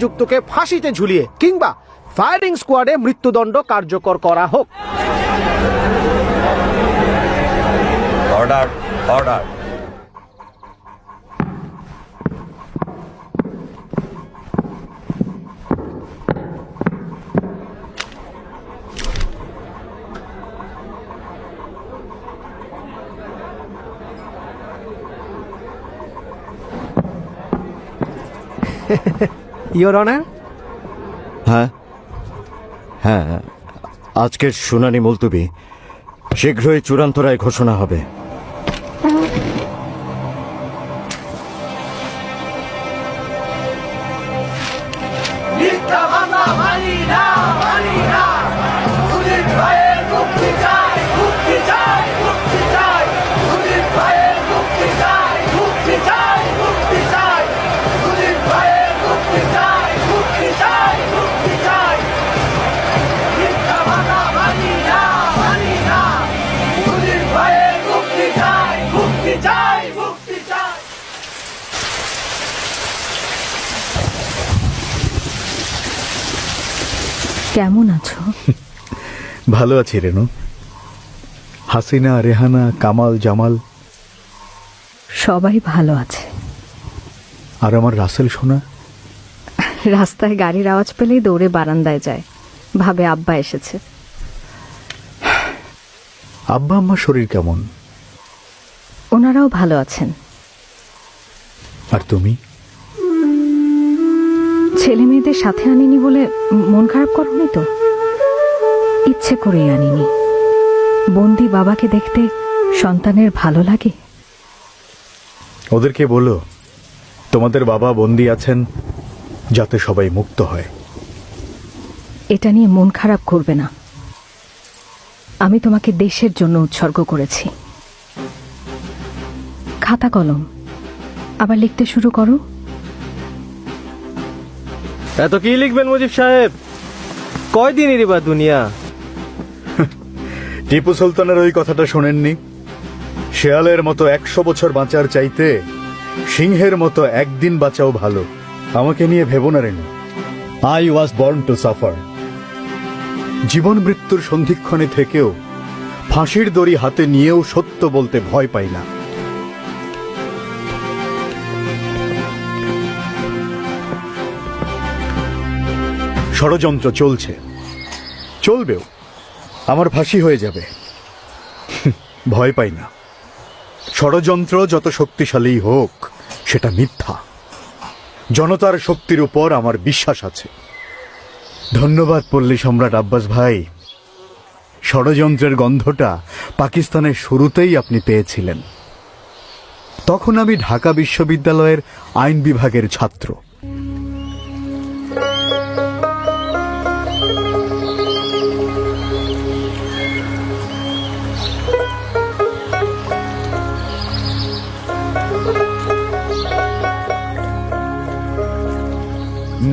যুক্তকে ফাঁসিতে ঝুলিয়ে কিংবা ফায়ারিং স্কোয়াডে মৃত্যুদণ্ড কার্যকর করা হোক। Order order. Your honour. হ্যাঁ হ্যাঁ, আজকের শুনানি মুলতবি, শীঘ্রই চূড়ান্ত রায় ঘোষণা হবে। কেমন আছো? ভালো আছি রেনু। হাসিনা, রেহানা, কামাল, জামাল সবাই ভালো আছে। আর আমার রাসেল সোনা? রাস্তায় গাড়ির আওয়াজ পেলেই দৌড়ে বারান্দায় যায়, ভাবে আব্বা এসেছে। আব্বা আম্মার শরীর কেমন? ওনারাও ভালো আছেন। আর তুমি? ছেলে মেয়েদের সাথে আনিনি বলে মন খারাপ করনি তো? ইচ্ছে করেই আনিনি। বন্দি বাবাকে দেখতে সন্তানের ভালো লাগে। ওদেরকে বলো তোমাদের বাবা বন্দি আছেন, যাতে সবাই মুক্ত হয়। এটা নিয়ে মন খারাপ করবে না। আমি তোমাকে দেশের জন্য উৎসর্গ করেছি। খাতা কলম আবার লিখতে শুরু করো। এত কি লিখবেন মুজিব সাহেব? কয়দিনই বা দুনিয়া। টিপু সুলতানের ওই কথাটা শোনেননি? শেয়ালের মতো 100 বছর বাঁচার চাইতে সিংহের মতো একদিন বাঁচাও ভালো। আমাকে নিয়ে ভেবো না Renu. I was born to suffer. জীবন মৃত্যুর সন্ধিক্ষণে থেকেও ফাঁসির দড়ি হাতে নিয়েও সত্য বলতে ভয় পাই না। ষড়যন্ত্র চলছে, চলবেও। আমার ফাঁসি হয়ে যাবে, ভয় পাই না। ষড়যন্ত্র যত শক্তিশালী হোক, সেটা মিথ্যা। জনতার শক্তির উপর আমার বিশ্বাস আছে। ধন্যবাদ পল্লী সম্রাট আব্বাস ভাই। ষড়যন্ত্রের গন্ধটা পাকিস্তানের শুরুতেই আপনি পেয়েছিলেন। তখন আমি ঢাকা বিশ্ববিদ্যালয়ের আইন বিভাগের ছাত্র।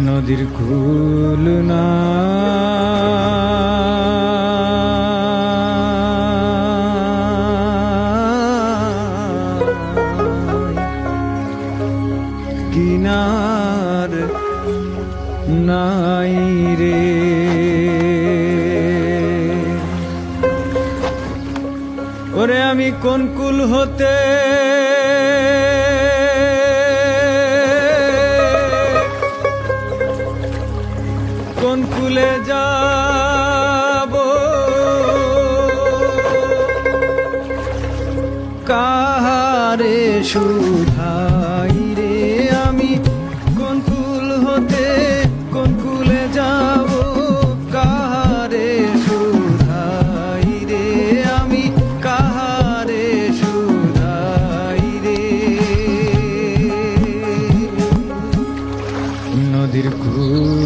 নদীর কুল না কিনার নাই রে, ওরে আমি কোন কুল হতে কোন কুলে যাব, কাহারে শুধাই রে। আমি কোন কুল হতে কোন কুলে যাব, কাহারে শুধাই রে। আমি কাহারে শুধাই রে। নদীর কুল